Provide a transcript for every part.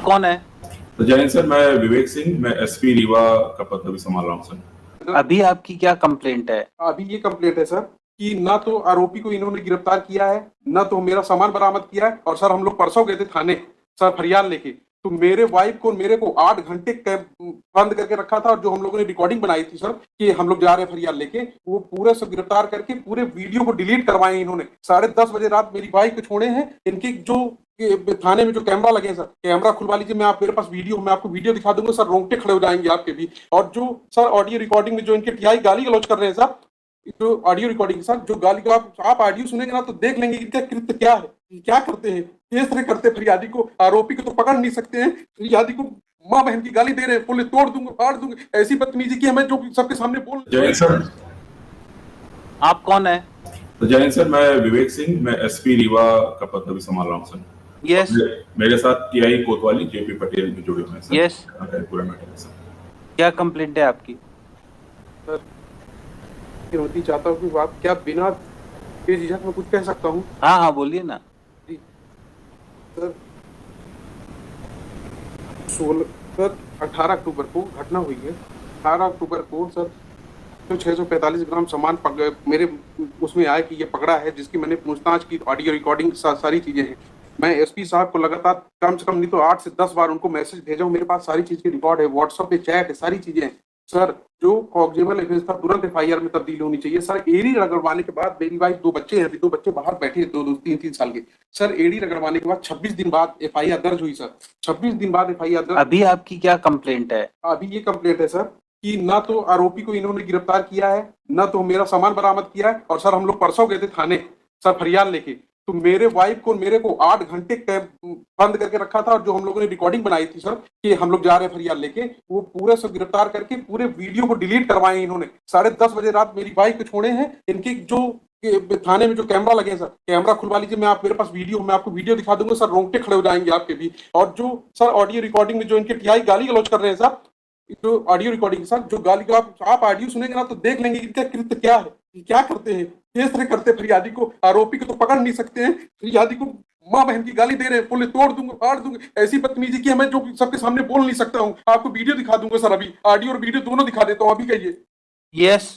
कौन है? तो जय हिंद सर, मैं विवेक सिंह, मैं एसपी रीवा का पद अभी संभाल रहा हूँ सर। अभी आपकी क्या कंप्लेंट है? अभी ये कंप्लेंट है सर कि ना तो आरोपी को इन्होंने गिरफ्तार किया है, ना तो मेरा सामान बरामद किया है। और सर हम लोग परसों गए थे थाने सर फरियाद लेके, तो मेरे वाइफ को मेरे को 8 घंटे बंद करके रखा था। और जो हम लोगों ने रिकॉर्डिंग बनाई थी सर कि हम लोग जा रहे हैं फरियाद लेके, वो पूरे सब गिरफ्तार करके पूरे वीडियो को डिलीट करवाए इन्होंने। 10:30 बजे रात मेरी वाइफ को छोड़े हैं। इनकी जो थाने में जो कैमरा लगे सर, कैमरा खुलवा लीजिए, मैं आप मेरे पास वीडियो, मैं आपको वीडियो दिखा दूंगा सर, रोंगटे खड़े हो जाएंगे आपके भी। और जो सर ऑडियो रिकॉर्डिंग में जो इनके टीआई गाली गलौज कर रहे हैं सर, जो ऑडियो रिकॉर्डिंग सर, जो गाली को आप ऑडियो सुनेंगे ना तो देख लेंगे इनका कृत्य क्या है, क्या करते हैं, किस तरह करते हैं। फरियादी को, आरोपी को तो पकड़ नहीं सकते हैं, फरियादी को माँ बहन की गाली दे रहे हैं, बोले तोड़ दूंगा, फाड़ दूंगा। ऐसी बदतमीजी की हमें जो सबके सामने बोल। जय हिंद सर। आप कौन है? तो जय हिंद सर, मैं विवेक सिंह, मैं एसपी रीवा का पद अभी संभाल रहा हूँ सर। यस। मेरे साथ टीआई कोतवाली जेपी पटेल भी जुड़े हुए हैं सर। यस। पूरा मैटर है सर। क्या कंप्लेंट है आपकी? सर होती चाहता हूँ कि आप क्या बिना झिझक में कुछ कह सकता हूँ? हाँ बोलिए ना। जी सर, 18 अक्टूबर को घटना हुई है। 18 अक्टूबर को सर तो 645 ग्राम सामान मेरे उसमें आया कि ये पकड़ा है, जिसकी मैंने पूछताछ की, ऑडियो रिकॉर्डिंग सारी चीजें हैं। मैं एसपी साहब को लगातार कम से कम नहीं तो 8 से 10 बार उनको मैसेज भेजा हूँ। मेरे पास सारी चीज की रिकॉर्ड है, व्हाट्सएप पे चैट है, सारी चीजें हैं सर। जो कॉग्निजेबल एविडेंस था तुरंत एफआईआर में तब्दील होनी चाहिए सर। एडी रगड़वाने के बाद, मेरी वाइफ 2 बच्चे हैं, अभी 2 बच्चे बाहर बैठे हैं, 2-3 साल के सर। एडी रगड़वाने के बाद 26 दिन बाद एफआईआर दर्ज हुई सर। 26 दिन बाद एफआईआर दर्ज। अभी आपकी क्या कंप्लेंट है? अभी ये कंप्लेंट है सर कि ना तो आरोपी को इन्होंने गिरफ्तार किया है, ना तो मेरा सामान बरामद किया है। और सर हम लोग परसों गए थे थाने सर फरियाद लेके, तो मेरे वाइफ को मेरे को 8 घंटे बंद करके रखा था। और जो हम लोगों ने रिकॉर्डिंग बनाई थी सर कि हम लोग जा रहे हैं फरियाद लेके, वो पूरे सब गिरफ्तार करके पूरे वीडियो को डिलीट करवाए इन्होंने। 10:30 बजे रात मेरी वाइफ को छोड़े हैं। इनकी जो थाने में जो कैमरा लगे सर, कैमरा खुलवा लीजिए, मैं आप मेरे पास वीडियो, मैं आपको वीडियो दिखा दूंगा सर, रोंगटे खड़े हो जाएंगे आपके भी। और जो सर ऑडियो रिकॉर्डिंग में जो इनके टीआई गाली गलौज कर रहे हैं सर, जो ऑडियो रिकॉर्डिंग सर, जो गाली को आप ऑडियो सुनेंगे ना तो देख लेंगे इनका कृत्य क्या है, क्या करते हैं, किस तरह करते हैं। फरियादी को, आरोपी को तो पकड़ नहीं सकते हैं, फरियादी को माँ बहन की गाली दे रहे हैं, बोले तोड़ दूंगा, फाड़ दूंगा। ऐसी बदतमीजी की हमें जो सबके सामने बोल नहीं सकता हूँ। आपको वीडियो दिखा दूंगा सर, अभी ऑडियो और वीडियो दोनों दिखा देता हूँ, अभी कहिए। Yes.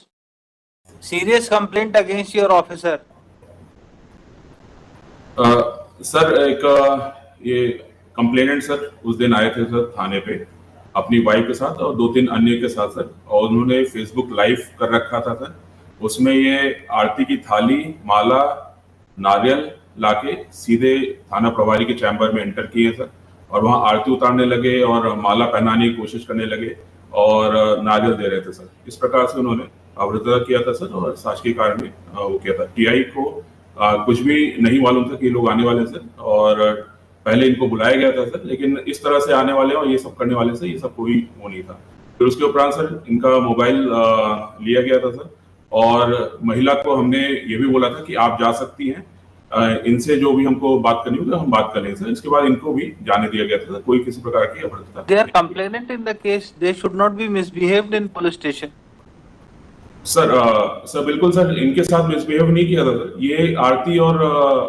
Serious complaint against your officer. Sir एक ये कंप्लेनेंट सर उस दिन आए थे सर थाने पे अपनी वाइफ के साथ और 2-3 अन्य के साथ सर, और उन्होंने फेसबुक लाइव कर रखा था सर। उसमें ये आरती की थाली, माला, नारियल लाके सीधे थाना प्रभारी के चैम्बर में एंटर किए सर, और वहां आरती उतारने लगे और माला पहनाने की कोशिश करने लगे और नारियल दे रहे थे सर। इस प्रकार से उन्होंने अवरुद्ध किया था सर, और शासकीय कारण में वो किया था। टीआई को कुछ भी नहीं मालूम था कि लोग आने वाले सर, और पहले इनको बुलाया गया था सर, लेकिन इस तरह से आने वाले और ये सब करने वाले से ये सब कोई वो नहीं था। फिर उसके उपरांत सर इनका मोबाइल लिया गया था सर, और महिला को हमने ये भी बोला था कि आप जा सकती हैं, इनसे जो भी हमको बात करनी होगी हम बात कर लेंगे सर। इसके बाद इनको भी जाने दिया गया था, कोई किसी प्रकार की अभद्रता। They are complainant in the case. They should not be misbehaved in police station. Sir बिल्कुल सर, इनके साथ मिसबिहेव नहीं किया था सर। ये आरती और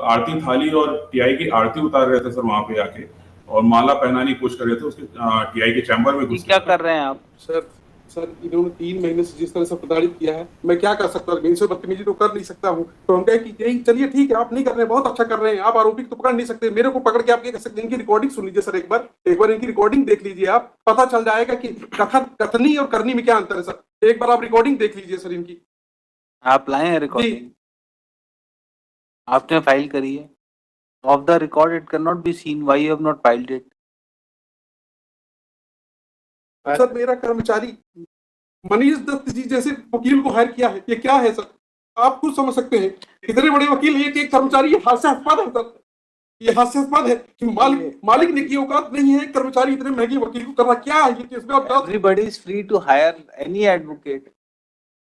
आरती थाली और टीआई की आरती उतार रहे थे सर वहां पे आके, और माला पहनाने की कोशिश कर रहे थे उसके टीआई के चैम्बर में घुस। क्या कर रहे हैं आप? सर इन्होंने 3 महीने से जिस तरह से प्रताड़ित किया है, मैं क्या कर सकता हूँ? इनसे बदतमीजी तो कर नहीं सकता हूँ। तो हम कहे कि चलिए ठीक है, आप नहीं कर रहे, बहुत अच्छा कर रहे हैं, आप आरोपी को तो पकड़ नहीं सकते, मेरे को पकड़ के आप क्या कर सकते हैं? इनकी रिकॉर्डिंग सुन लीजिए सर, एक बार इनकी रिकॉर्डिंग देख लीजिए, आप पता चल जाएगा कि कथनी और करनी में क्या अंतर है सर। एक बार आप रिकॉर्डिंग देख लीजिए सर इनकी। आप लाए हैं रिकॉर्डिंग? आपने फाइल करी है? Of the record it can not be seen why you have not filed it. Sir मेरा कर्मचारी मनीष दत्त जी जैसे वकील को हायर किया है, ये क्या है सर? आप खुद समझ सकते हैं, इतने बड़े वकील है कि एक कर्मचारी, ये हास्यास्पद है सर, ये हास्यास्पद है कि मालिक ने की औकात नहीं है कर्मचारी इतने महंगे वकील को करना। क्या है ये केस में? Everybody is free to hire any advocate.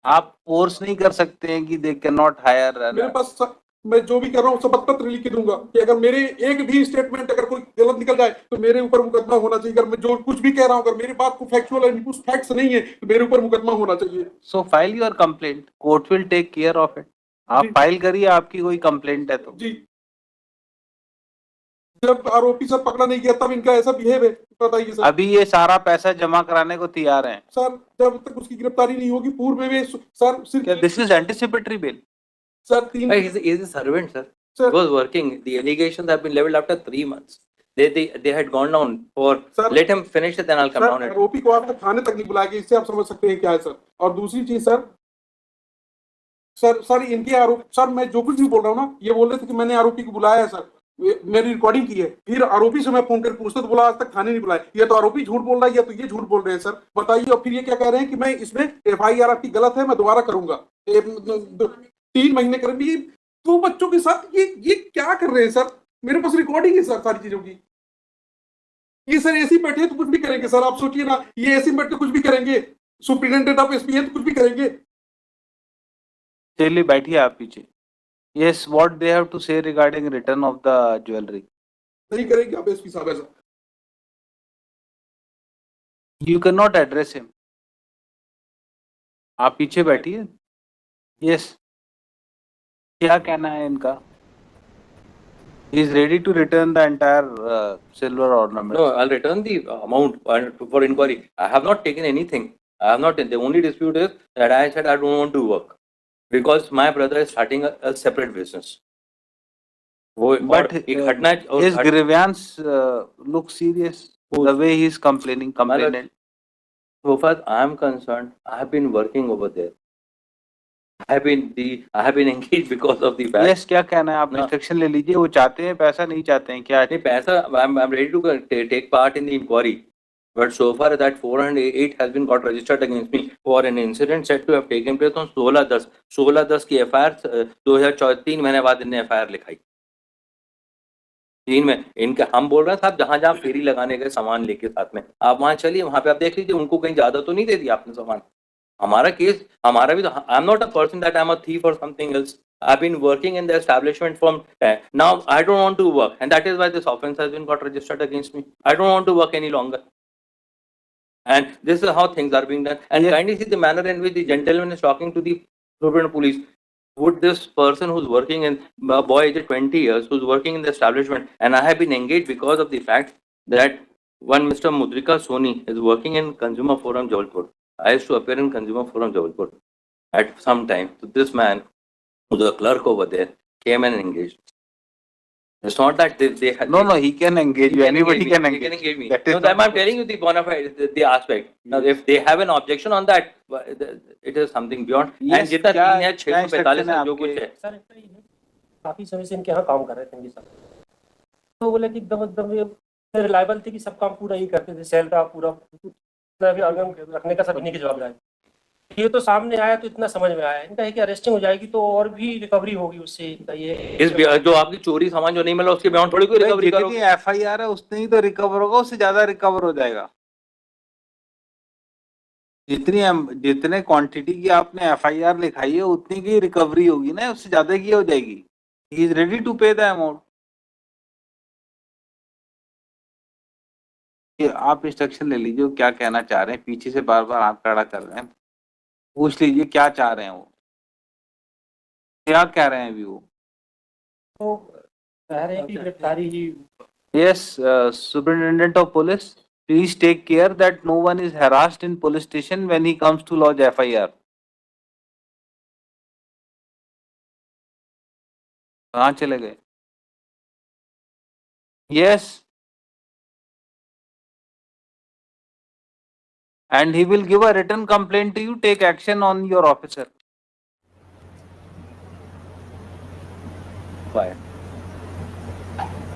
आप फोर्स नहीं कर सकते हैं कि दे कैन नॉट हायर। मेरे पास मैं जो भी कर रहा हूँ शपथ पत्र लिख के दूंगा कि अगर मेरे एक भी स्टेटमेंट अगर कोई गलत निकल जाए तो मेरे ऊपर मुकदमा होना चाहिए। अगर मैं जो कुछ भी कह रहा हूँ, अगर मेरी बात को फैक्चुअल है, कुछ फैक्ट्स नहीं है, तो मेरे ऊपर मुकदमा होना चाहिए। So file your complaint, court will take care of it. आप फाइल करिए, आपकी कोई कंप्लेंट है तो। जी जब आरोपी सर पकड़ा नहीं गया तब इनका ऐसा बिहेव है, बताइए सर। अभी ये सारा पैसा जमा कराने को तैयार है सर जब तक उसकी गिरफ्तारी नहीं होगी पूर्व में सर सिर्फ this is anticipatory bill sir 3 He's a servant, sir. Sir. He was working. The allegations have been leveled after 3 months. They had gone down for. Sir. Let him finish it, then I'll come sir down. आरोपी को आपने थाने तक नहीं बुलाया, इससे आप समझ सकते हैं क्या है सर। और दूसरी चीज सर इनके आरोप, सर मैं जो कुछ भी बोल रहा हूँ ना, ये बोल रहे थे कि मैंने आरोपी को बुलाया है सर, मेरी रिकॉर्डिंग की है, फिर आरोपी से मैं फोन कर पूछता तो बोला आज तक थाने नहीं बुलाया। ये तो आरोपी झूठ बोल रहा है या तो ये झूठ बोल रहे हैं सर, बताइए। और फिर ये क्या कह रहे हैं कि मैं इसमें FIR आपकी गलत है, मैं दोबारा करूंगा। 3 महीने करेंगे। 2 बच्चों के साथ ये क्या कर रहे हैं सर? मेरे पास रिकॉर्डिंग है सर सारी चीजों की। ये सर ऐसे ही बैठे तो कुछ भी करेंगे सर, आप सोचिए ना, ये ऐसे बैठ के कुछ भी करेंगे। सुप्रिटेंडेंट ऑफ SP है तो कुछ भी करेंगे। चलिए बैठिए आप पीछे। Yes, what they have to say regarding return of the jewelry? नहीं करेंगे आप SP साहब ऐसा। You cannot address him. आप पीछे बैठिए। Yes. क्या कहना है इनका? He is ready to return the entire silver ornament. No, I'll return the amount for inquiry. I have not taken anything. I have not. The only dispute is that I said I don't want to work because my brother is starting a separate business. But his grievance looks serious. The way he is complaining. So far I am concerned, I have been working over there. I have been engaged because of the fact. Yes, क्या कहना है आप? Instruction ले लीजिए। वो चाहते हैं पैसा, नहीं चाहते हैं क्या? नहीं पैसा, I'm ready to take part in the inquiry, but so far that 408 has been got registered against me for an incident said to have taken place on 16/10 की FIR 2003 महीने बाद इन्हें FIR लिखाई। 3 में इनका हम बोल रहे हैं साहब, जहां जहां फेरी लगाने गए सामान लेके साथ में, आप वहां चलिए, वहां पे आप देख लीजिए उनको कहीं ज्यादा तो नहीं दे दिया आपने सामान। हमारा केस, हमारा भी तो, I am not a person that I am a thief और something else. I've been working in the establishment from now. I don't want to work, and that is why this offense has been got registered against me. I don't want to work any longer, and this is how things are being done. And kindly see the manner in which the gentleman is talking to the Superintendent Police. Would this person who's working in a boy aged 20 years, who's working in the establishment, and I have been engaged because of the fact that one Mr. Mudrika Soni is working in Consumer Forum Jabalpur. I used to appear in Consumer Forum Jabalpur at some time. So this man, who's a clerk over there, came and engaged. It's not that they had. No, he can engage you. Anybody can engage. He can engage me. That is No, I'm telling you the bona fide, the aspect. Now, if they have an objection on that, it is something beyond. Yes, And जितना क्या- 3 है, 645 है, जो कुछ है। Sir काफी समय से इनके यहाँ काम कर रहे थे इनके साथ, तो बोले कि एकदम रिलायबल थे कि सब काम पूरा ही करते थे, सेल का पूरा भी आगम रखने का सब इन्हीं की जवाबदारी। ये तो सामने आया तो इतना समझ में आया, इनका है कि अरेस्टिंग हो जाएगी तो और भी रिकवरी होगी उससे। इनका ये इस जो आपकी चोरी सामान जो नहीं मिला उसके बियॉन्ड थोड़ी कोई रिकवरी करोगे। जितनी FIR है उतनी ही तो रिकवर होगा, उससे ज्यादा रिकवर हो जाएगा। जितने क्वांटिटी की आपने FIR लिखाई है उतनी की रिकवरी होगी ना, उससे ज्यादा की हो जाएगी। ही इज रेडी टू पे द अमाउंट। आप इंस्ट्रक्शन ले लीजिए, क्या कहना चाह रहे हैं। पीछे से बार बार हाथ खड़ा कर रहे हैं, पूछ लीजिए क्या चाह रहे हैं, वो क्या कह रहे हैं अभी वो। तो कह रहे हैं कि गिरफ्तारी ही। Yes, Superintendent of Police, please take care that no one is harassed in police station when he comes to lodge FIR. कहाँ चले गए? Yes. And he will give a written complaint to you. Take action on your officer. Fine.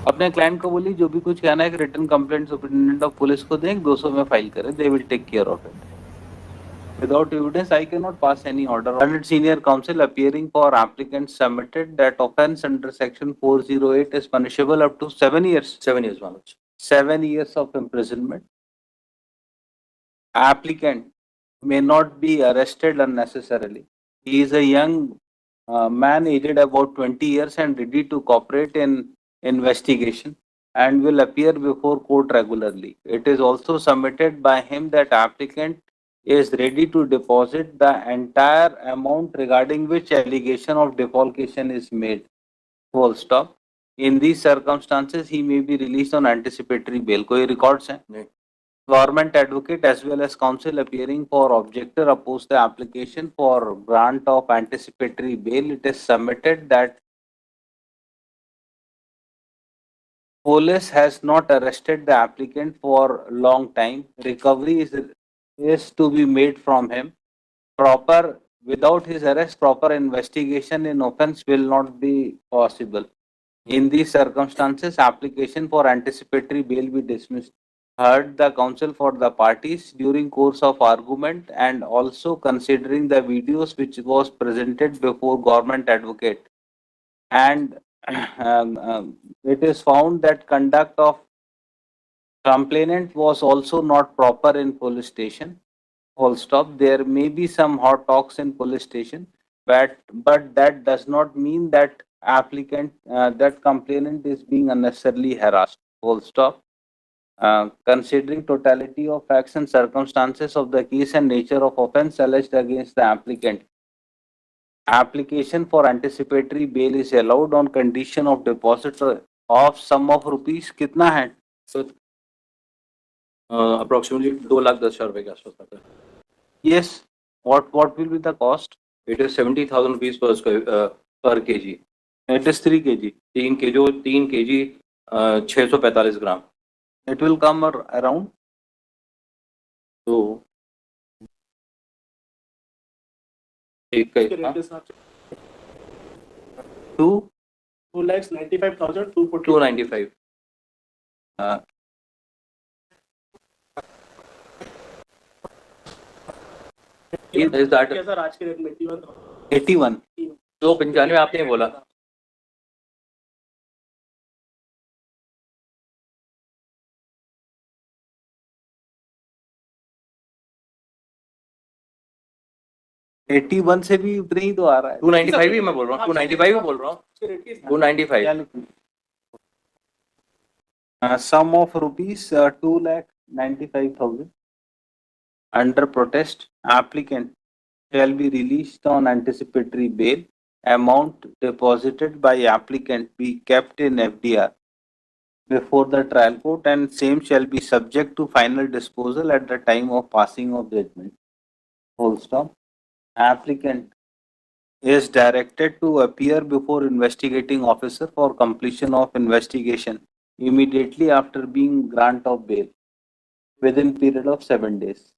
अपने client को बोलिए जो भी कुछ कहना है, return complaint superintendent of police को दें, 200 में फाइल करें। They will take care of it. Without evidence, I cannot pass any order. Learned senior counsel appearing for applicant submitted that offence under section 408 is punishable up to 7 years. 7 years, Manoj. 7 years of imprisonment. Applicant may not be arrested unnecessarily. He is a young man aged about 20 years and ready to cooperate in investigation and will appear before court regularly. It is also submitted by him that applicant is ready to deposit the entire amount regarding which allegation of defalcation is made. Full stop. In these circumstances, he may be released on anticipatory bail. कोई records हैं? नहीं. Government advocate as well as counsel appearing for objector opposed the application for grant of anticipatory bail. It is submitted that police has not arrested the applicant for long time. Recovery is to be made from him. Without his arrest, proper investigation in offence will not be possible. In these circumstances, application for anticipatory bail be dismissed. Heard the counsel for the parties during course of argument and also considering the videos which was presented before government advocate, and it is found that conduct of complainant was also not proper in police station. Full stop. There may be some hot talks in police station, but that does not mean that that complainant is being unnecessarily harassed. Full stop. Considering totality of facts and circumstances of the case and nature of offence alleged against the applicant, application for anticipatory bail is allowed on condition of deposit of sum of rupees. कितना है? So, approximately 2,10,000 रुपए के आसपास आता है. Yes. What will be the cost? It is 70,000 rupees per kg. It is 3 kg. 3 kg 645 gram. It will come around. तो एक का Rate is not 2,95,000, 295. Is that क्या सर आज के रेट में 81,000? 81. 295 आपने बोला. एटी वन से भी उतना ही तो आ रहा है. 295 ही मैं बोल रहा हूँ. 295 ही बोल रहा हूँ. उसके रेट की 295. Sum of rupees 2,95,000 under protest. Applicant shall be released on anticipatory bail. Amount deposited by applicant be kept in FDR before the trial court, and same shall be subject to final disposal at the time of passing of judgment. Full stop. Applicant is directed to appear before investigating officer for completion of investigation immediately after being grant of bail within period of 7 days.